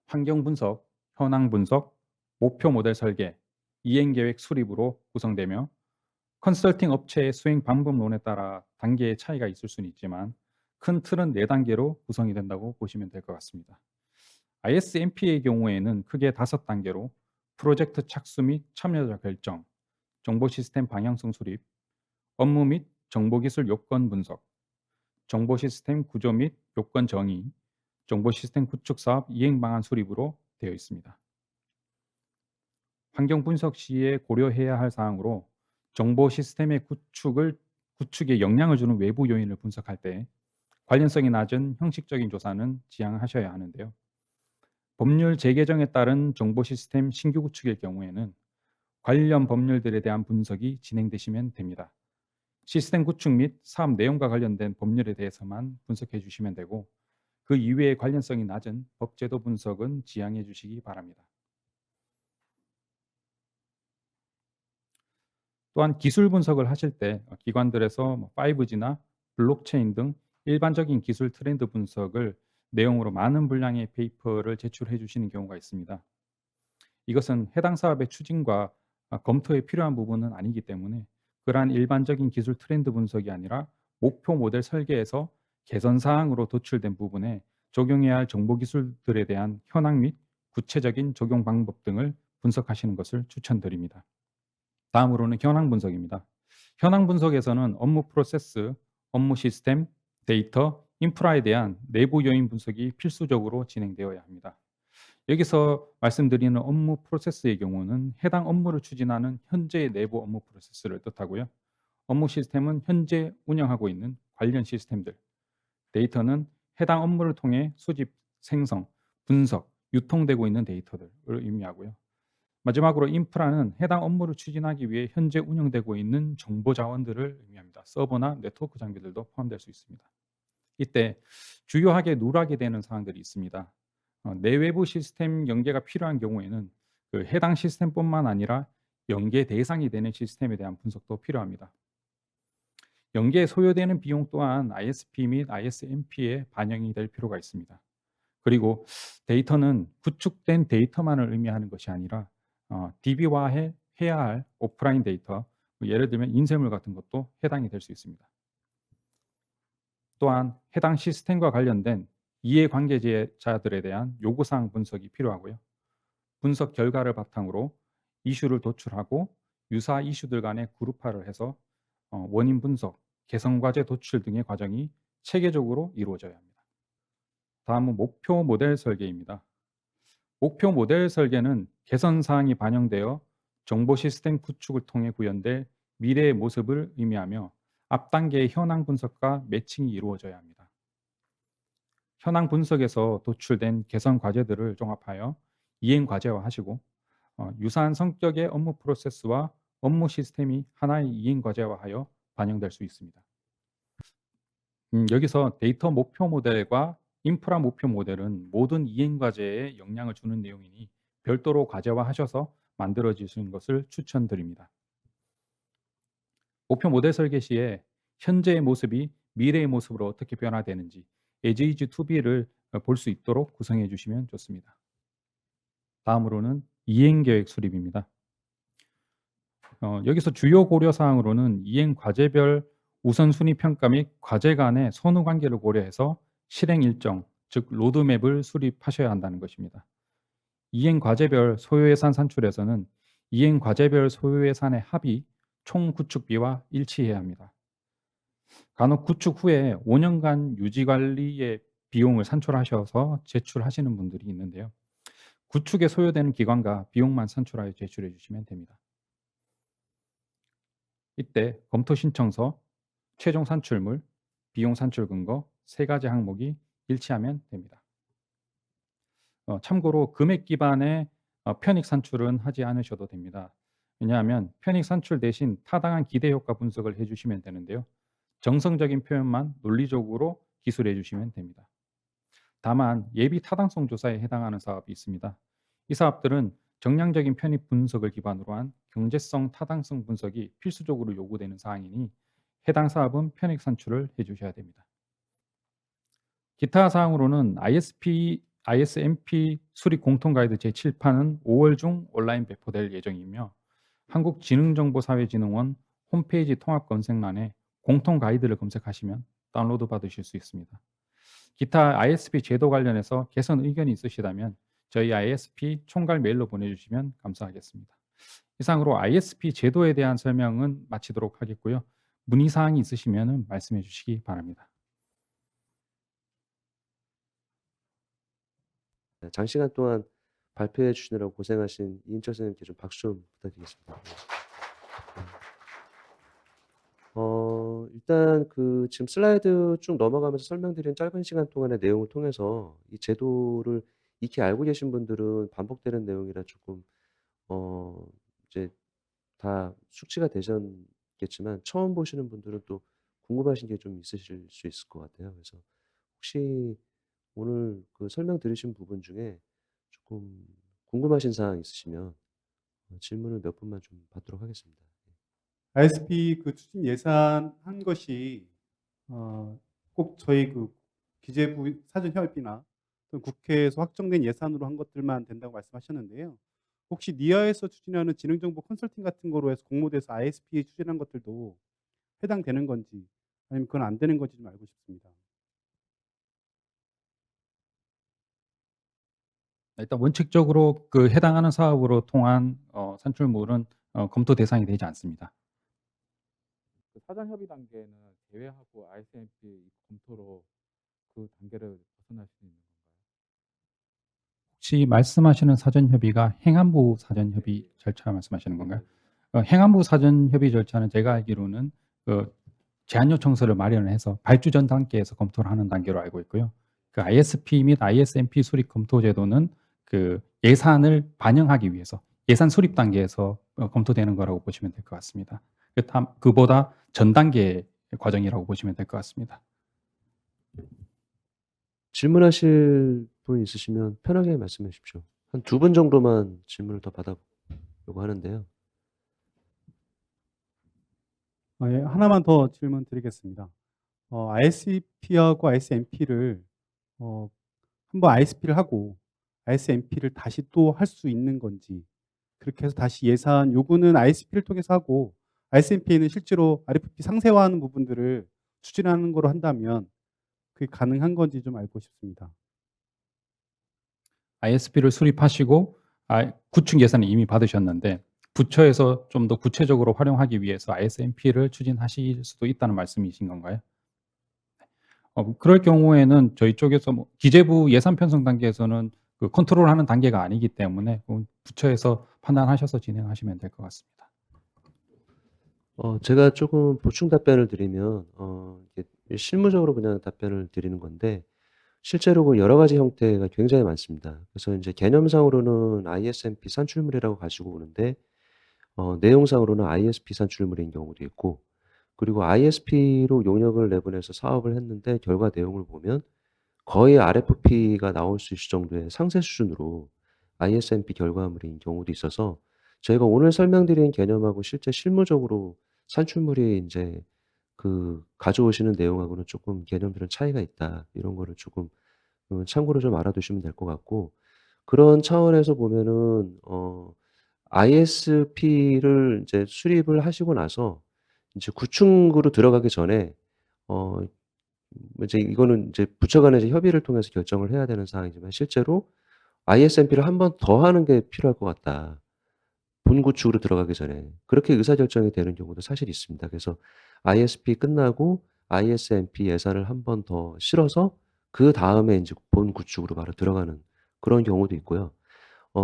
환경 분석, 현황 분석, 목표 모델 설계, 이행 계획 수립으로 구성되며 컨설팅 업체의 수행 방법론에 따라 단계의 차이가 있을 수는 있지만 큰 틀은 4단계로 구성이 된다고 보시면 될 것 같습니다. ISMP의 경우에는 크게 5단계로 프로젝트 착수 및 참여자 결정, 정보 시스템 방향성 수립, 업무 및 정보기술 요건 분석, 정보 시스템 구조 및 요건 정의, 정보 시스템 구축 사업 이행 방안 수립으로 되어 있습니다. 환경 분석 시에 고려해야 할 사항으로 정보 시스템의 구축에 영향을 주는 외부 요인을 분석할 때 관련성이 낮은 형식적인 조사는 지양하셔야 하는데요. 법률 재개정에 따른 정보 시스템 신규 구축일 경우에는 관련 법률들에 대한 분석이 진행되시면 됩니다. 시스템 구축 및 사업 내용과 관련된 법률에 대해서만 분석해 주시면 되고 그 이외의 관련성이 낮은 법제도 분석은 지양해 주시기 바랍니다. 또한 기술 분석을 하실 때 기관들에서 5G나 블록체인 등 일반적인 기술 트렌드 분석을 내용으로 많은 분량의 페이퍼를 제출해 주시는 경우가 있습니다. 이것은 해당 사업의 추진과 검토에 필요한 부분은 아니기 때문에 그러한 일반적인 기술 트렌드 분석이 아니라 목표 모델 설계에서 개선 사항으로 도출된 부분에 적용해야 할 정보 기술들에 대한 현황 및 구체적인 적용 방법 등을 분석하시는 것을 추천드립니다. 다음으로는 현황 분석입니다. 현황 분석에서는 업무 프로세스, 업무 시스템, 데이터, 인프라에 대한 내부 요인 분석이 필수적으로 진행되어야 합니다. 여기서 말씀드리는 업무 프로세스의 경우는 해당 업무를 추진하는 현재의 내부 업무 프로세스를 뜻하고요. 업무 시스템은 현재 운영하고 있는 관련 시스템들, 데이터는 해당 업무를 통해 수집, 생성, 분석, 유통되고 있는 데이터들을 의미하고요. 마지막으로 인프라는 해당 업무를 추진하기 위해 현재 운영되고 있는 정보 자원들을 의미합니다. 서버나 네트워크 장비들도 포함될 수 있습니다. 이때 주요하게 누락이 되는 사항들이 있습니다. 내외부 시스템 연계가 필요한 경우에는 그 해당 시스템뿐만 아니라 연계 대상이 되는 시스템에 대한 분석도 필요합니다. 연계에 소요되는 비용 또한 ISP 및 ISMP에 반영이 될 필요가 있습니다. 그리고 데이터는 구축된 데이터만을 의미하는 것이 아니라 DB화해야 할 오프라인 데이터, 예를 들면 인쇄물 같은 것도 해당이 될 수 있습니다. 또한 해당 시스템과 관련된 이해관계자들에 대한 요구사항 분석이 필요하고요. 분석 결과를 바탕으로 이슈를 도출하고 유사 이슈들 간의 그룹화를 해서 원인 분석, 개선 과제 도출 등의 과정이 체계적으로 이루어져야 합니다. 다음은 목표 모델 설계입니다. 목표 모델 설계는 개선 사항이 반영되어 정보 시스템 구축을 통해 구현될 미래의 모습을 의미하며 앞 단계의 현황 분석과 매칭이 이루어져야 합니다. 현황 분석에서 도출된 개선 과제들을 종합하여 이행 과제화하시고 유사한 성격의 업무 프로세스와 업무 시스템이 하나의 이행 과제화하여 반영될 수 있습니다. 여기서 데이터 목표 모델과 인프라 목표 모델은 모든 이행 과제에 영향을 주는 내용이니 별도로 과제화하셔서 만들어지시는 것을 추천드립니다. 목표 모델 설계 시에 현재의 모습이 미래의 모습으로 어떻게 변화되는지 as is to be를 볼 수 있도록 구성해 주시면 좋습니다. 다음으로는 이행 계획 수립입니다. 여기서 주요 고려 사항으로는 이행 과제별 우선순위 평가 및 과제 간의 선후 관계를 고려해서 실행 일정, 즉 로드맵을 수립하셔야 한다는 것입니다. 이행 과제별 소요 예산 산출에서는 이행 과제별 소요 예산의 합이 총 구축비와 일치해야 합니다. 간혹 구축 후에 5년간 유지 관리에 비용을 산출하셔서 제출하시는 분들이 있는데요. 구축에 소요되는 기간과 비용만 산출하여 제출해 주시면 됩니다. 이때 검토 신청서, 최종 산출물, 비용 산출 근거 3가지 항목이 일치하면 됩니다. 참고로 금액 기반의 편익 산출은 하지 않으셔도 됩니다. 왜냐하면 편익 산출 대신 타당한 기대 효과 분석을 해주시면 되는데요. 정성적인 표현만 논리적으로 기술해 주시면 됩니다. 다만 예비 타당성 조사에 해당하는 사업이 있습니다. 이 사업들은 정량적인 편익 분석을 기반으로 한 경제성 타당성 분석이 필수적으로 요구되는 사항이니 해당 사업은 편익 산출을 해주셔야 됩니다. 기타 사항으로는 ISMP 수립 공통 가이드 제7판은 5월 중 온라인 배포될 예정이며 한국지능정보사회진흥원 홈페이지 통합 검색란에 공통 가이드를 검색하시면 다운로드 받으실 수 있습니다. 기타 ISP 제도 관련해서 개선 의견이 있으시다면 저희 ISP 총괄 메일로 보내주시면 감사하겠습니다. 이상으로 ISP 제도에 대한 설명은 마치도록 하겠고요. 문의사항이 있으시면 말씀해 주시기 바랍니다. 네, 장시간 동안 발표해 주시느라고 고생하신 이인철 선생님께 좀 박수 좀 부탁드리겠습니다. 일단 그 지금 슬라이드 쭉 넘어가면서 설명드린 짧은 시간 동안의 내용을 통해서 이 제도를 익히 알고 계신 분들은 반복되는 내용이라 조금 이제 다 숙지가 되셨겠지만 처음 보시는 분들은 또 궁금하신 게 좀 있으실 수 있을 것 같아요. 그래서 혹시 오늘 그 설명 들으신 부분 중에 조금 궁금하신 사항 있으시면 질문을 몇 분만 좀 받도록 하겠습니다. ISP 그 추진 예산한 것이 꼭 저희 그 기재부 사전협의나 또는 국회에서 확정된 예산으로 한 것들만 된다고 말씀하셨는데요. 혹시 니아에서 추진하는 지능정보 컨설팅 같은 거로 해서 공모돼서 ISP 추진한 것들도 해당되는 건지 아니면 그건 안 되는 건지 좀 알고 싶습니다. 일단 원칙적으로 그 해당하는 사업으로 통한 산출물은 검토 대상이 되지 않습니다. 그 사전 협의 단계는 제외하고 ISMP 검토로 그 단계를 벗어날 수 있는 건가요? 혹시 말씀하시는 사전 협의가 행안부 사전 협의 절차 말씀하시는 건가요? 행안부 사전 협의 절차는 제가 알기로는 그 제안 요청서를 마련을 해서 발주전 단계에서 검토를 하는 단계로 알고 있고요. 그 ISP 및 ISMP 수립 검토 제도는 그 예산을 반영하기 위해서 예산 수립 단계에서 검토되는 거라고 보시면 될 것 같습니다. 그보다 전 단계의 과정이라고 보시면 될 것 같습니다. 질문하실 분 있으시면 편하게 말씀해 주십시오. 한 2분 정도만 질문을 더 받아보려고 하는데요. 예, 하나만 더 질문 드리겠습니다. ISP하고 ISMP를 한번 ISP를 하고 ISMP를 다시 또 할 수 있는 건지, 그렇게 해서 다시 예산 요구는 ISP를 통해서 하고 ISMP는 실제로 RFP 상세화하는 부분들을 추진하는 거로 한다면 그게 가능한 건지 좀 알고 싶습니다. ISP를 수립하시고 구축 예산을 이미 받으셨는데 부처에서 좀 더 구체적으로 활용하기 위해서 ISMP를 추진하실 수도 있다는 말씀이신 건가요? 그럴 경우에는 저희 쪽에서 기재부 예산 편성 단계에서는 그 컨트롤하는 단계가 아니기 때문에 부처에서 판단하셔서 진행하시면 될 것 같습니다. 제가 조금 보충 답변을 드리면 이게 실무적으로 그냥 답변을 드리는 건데 실제로 그 여러 가지 형태가 굉장히 많습니다. 그래서 이제 개념상으로는 ISMP 산출물이라고 가지고 오는데 내용상으로는 ISP 산출물인 경우도 있고 그리고 ISP로 용역을 내보내서 사업을 했는데 결과 내용을 보면 거의 RFP가 나올 수 있을 정도의 상세 수준으로 ISMP 결과물인 경우도 있어서 저희가 오늘 설명드린 개념하고 실제 실무적으로 산출물이 인제 그 가져오시는 내용하고는 조금 개념들은 차이가 있다. 이런 거를 조금 참고로 좀 알아두시면 될 것 같고 그런 차원에서 보면은 ISP를 인제 수립을 하시고 나서 인제 구축으로 들어가기 전에 이제 이거는 이제 부처 간에 이제 협의를 통해서 결정을 해야 되는 사항이지만 실제로 ISMP를 한 번 더 하는 게 필요할 것 같다. 본 구축으로 들어가기 전에. 그렇게 의사결정이 되는 경우도 사실 있습니다. 그래서 ISP 끝나고 ISMP 예산을 한 번 더 실어서 그다음에 인제 본 구축으로 바로 들어가는 그런 경우도 있고요.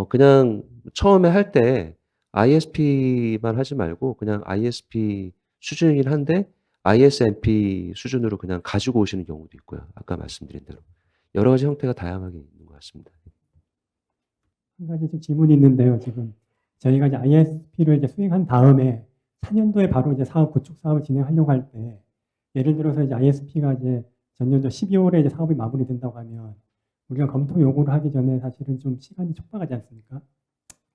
그냥 처음에 할 때 ISP만 하지 말고 그냥 ISP 수준이긴 한데 ISMP 수준으로 그냥 가지고 오시는 경우도 있고요. 아까 말씀드린 대로. 여러 가지 형태가 다양하게 있는 것 같습니다. 한 가지 좀 질문이 있는데요. 지금 저희가 이제 ISP를 이제 수행한 다음에 4년도에 바로 이제 사업 구축 사업을 진행하려고 할 때 예를 들어서 이제 ISP가 이제 전년도 12월에 이제 사업이 마무리된다고 하면 우리가 검토 요구를 하기 전에 사실은 좀 시간이 촉박하지 않습니까?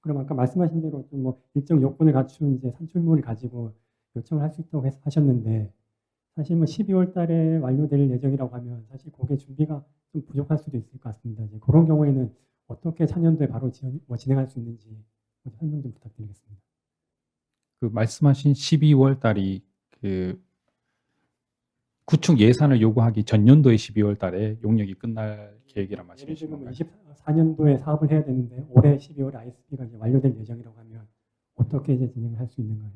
그럼 아까 말씀하신 대로 좀 뭐 일정 요건을 갖춘 이제 산출물을 가지고 요청을 할 수 있다고 하셨는데 사실 뭐 12월 달에 완료될 예정이라고 하면 사실 그게 준비가 좀 부족할 수도 있을 것 같습니다. 이제 그런 경우에는 어떻게 4년도에 바로 진행할 수 있는지 설명 좀 부탁드리겠습니다. 그 말씀하신 12월 달이 그 구축 예산을 요구하기 전년도의 12월 달에 용역이 끝날 계획이란 예를 말씀이신 들면 건가요? 24년도에 사업을 해야 되는데 올해 12월에 ISP가 이제 완료될 예정이라고 하면 어떻게 이제 진행을 할 수 있는가.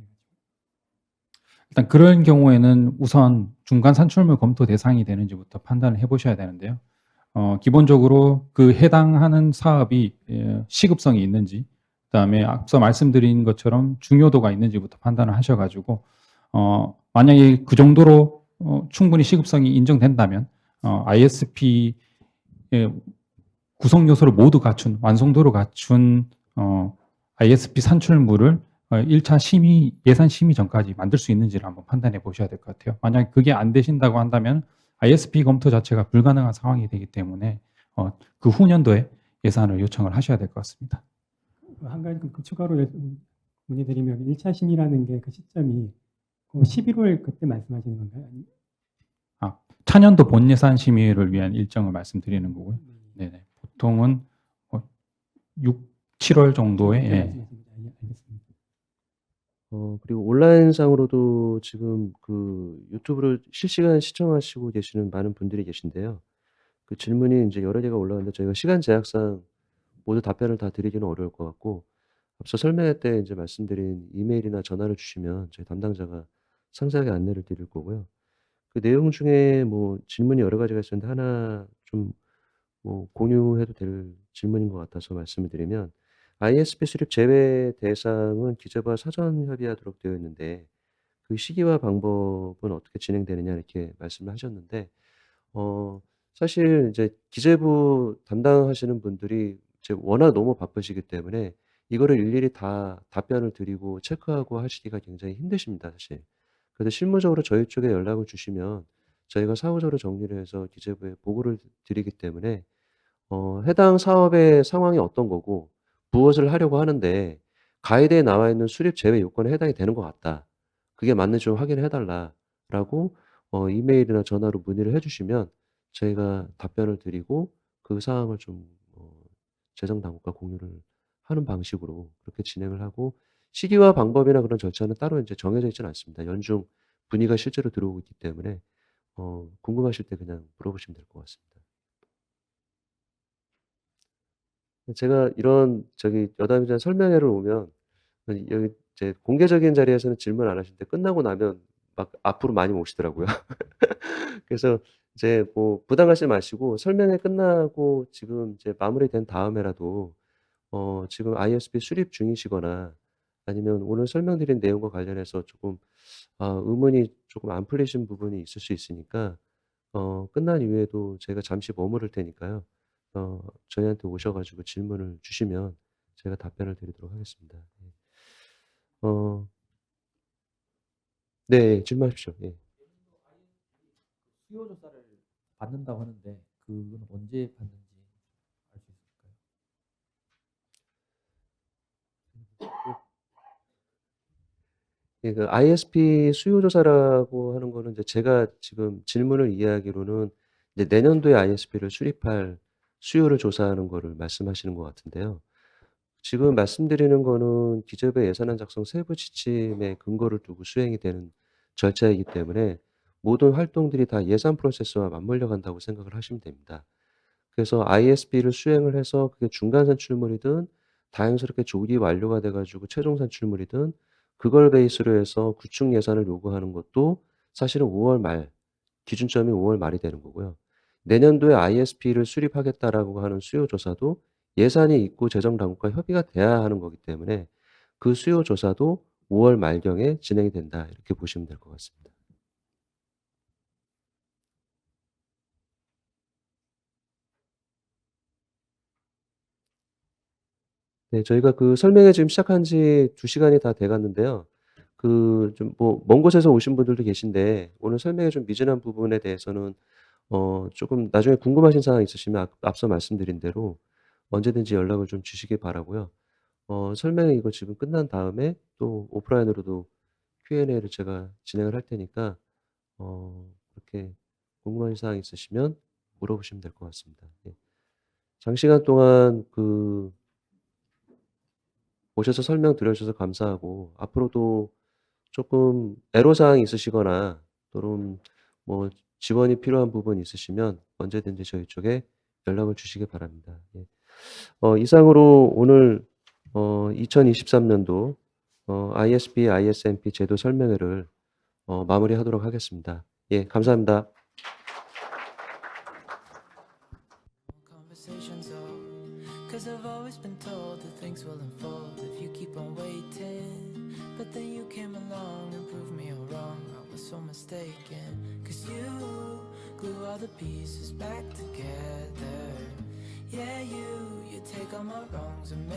일단 그런 경우에는 우선 중간 산출물 검토 대상이 되는지부터 판단을 해보셔야 되는데요. 기본적으로 그 해당하는 사업이 시급성이 있는지, 그다음에 앞서 말씀드린 것처럼 중요도가 있는지부터 판단을 하셔가지고 만약에 그 정도로 충분히 시급성이 인정된다면 ISP 구성 요소를 모두 갖춘 완성도를 갖춘 ISP 산출물을 1차 심의 예산 심의 전까지 만들 수 있는지를 한번 판단해 보셔야 될 것 같아요. 만약 그게 안 되신다고 한다면 ISP 검토 자체가 불가능한 상황이 되기 때문에 그 후년도에 예산을 요청을 하셔야 될 것 같습니다. 한 가지 그 추가로 문의드리면 1차 심의라는 게 그 시점이 11월 그때 말씀하시는 건가요? 아니면 차년도 본 예산 심의를 위한 일정을 말씀드리는 거고요. 네네. 보통은 6, 7월 정도에 그때 말씀하시는 거죠? 알겠습니다. 그리고 온라인상으로도 지금 그 유튜브를 실시간 시청하시고 계시는 많은 분들이 계신데요. 그 질문이 인제 여러 개가 올라왔는데 저희가 시간 제약상 모두 답변을 다 드리기는 어려울 것 같고 앞서 설명회 때 인제 말씀드린 이메일이나 전화를 주시면 저희 담당자가 상세하게 안내를 드릴 거고요. 그 내용 중에 뭐 질문이 여러 가지가 있었는데 하나 좀 뭐 공유해도 될 질문인 것 같아서 말씀을 드리면 ISP 수립 제외 대상은 기재부와 사전 협의하도록 되어 있는데 그 시기와 방법은 어떻게 진행되느냐 이렇게 말씀을 하셨는데 사실 이제 기재부 담당하시는 분들이 이제 워낙 너무 바쁘시기 때문에 이거를 일일이 다 답변을 드리고 체크하고 하시기가 굉장히 힘드십니다, 사실. 그래서 실무적으로 저희 쪽에 연락을 주시면 저희가 사후적으로 정리를 해서 기재부에 보고를 드리기 때문에 해당 사업의 상황이 어떤 거고 무엇을 하려고 하는데 가이드에 나와 있는 수립 제외 요건에 해당이 되는 것 같다. 그게 맞는지 좀 확인해 달라라고 이메일이나 전화로 문의를 해 주시면 저희가 답변을 드리고 그 사항을 좀 재정 당국과 공유를 하는 방식으로 그렇게 진행을 하고 시기와 방법이나 그런 절차는 따로 인제 정해져 있지는 않습니다. 연중 문의가 실제로 들어오고 있기 때문에 궁금하실 때 그냥 물어보시면 될 것 같습니다. 제가 이런 여담이나 설명회를 오면 여기 이제 공개적인 자리에서는 질문 안 하시는데 끝나고 나면 막 앞으로 많이 오시더라고요. 그래서 이제 뭐 부담 갖지 마시고 설명회 끝나고 지금 이제 마무리된 다음에라도 지금 ISP 수립 중이시거나 아니면 오늘 설명드린 내용과 관련해서 조금 의문이 조금 안 풀리신 부분이 있을 수 있으니까 끝난 이후에도 제가 잠시 머무를 테니까요. 저희한테 오셔 가지고 질문을 주시면 제가 답변을 드리도록 하겠습니다. 예. 어 네. 질문하십시오. 예. 수요 조사를 받는다고 하는데 그건 언제 받는지 알 수 있을까요? 예 그 ISP 수요 조사라고 하는 거는 이제 제가 지금 질문을 이해하기로는 이제 내년도에 ISP를 수립할 수요를 조사하는 거를 말씀하시는 것 같은데요. 지금 말씀드리는 거는 기재부의 예산안 작성 세부 지침에 근거를 두고 수행이 되는 절차이기 때문에 모든 활동들이 다 예산 프로세스와 맞물려 간다고 생각을 하시면 됩니다. 그래서 ISP를 수행을 해서 그게 중간 산출물이든 다행스럽게 조기 완료가 돼 가지고 최종 산출물이든 그걸 베이스로 해서 구축 예산을 요구하는 것도 사실은 5월 말 기준점이 5월 말이 되는 거고요. 내년도에 ISP를 수립하겠다라고 하는 수요 조사도 예산이 있고 재정 당국과 협의가 돼야 하는 거기 때문에 그 수요 조사도 5월 말경에 진행이 된다. 이렇게 보시면 될 것 같습니다. 네, 저희가 그 설명회 지금 시작한 지 2시간이 다 돼 갔는데요. 그 좀 뭐 먼 곳에서 오신 분들도 계신데 오늘 설명에 좀 미진한 부분에 대해서는 조금 나중에 궁금하신 사항 있으시면 앞서 말씀드린 대로 언제든지 연락을 좀 주시기 바라고요. 설명회 이거 지금 끝난 다음에 또 오프라인으로도 Q&A를 제가 진행을 할 테니까 그렇게 궁금하신 사항 있으시면 물어보시면 될 것 같습니다. 예. 장시간 동안 오셔서 설명 들어주셔서 감사하고 앞으로도 조금 애로사항이 있으시거나 또는 뭐 지원이 필요한 부분 있으시면 언제든지 저희 쪽에 연락을 주시기 바랍니다. 예. 이상으로 오늘 2023년도 ISP, ISMP 제도 설명회를 마무리하도록 하겠습니다. 예, 감사합니다. Conversations cause I've always been told that things will unfold if you keep on waiting. But then you came along and proved me all wrong. I was so mistaken. Cause you glue all the pieces back together. Yeah, you take all my wrongs and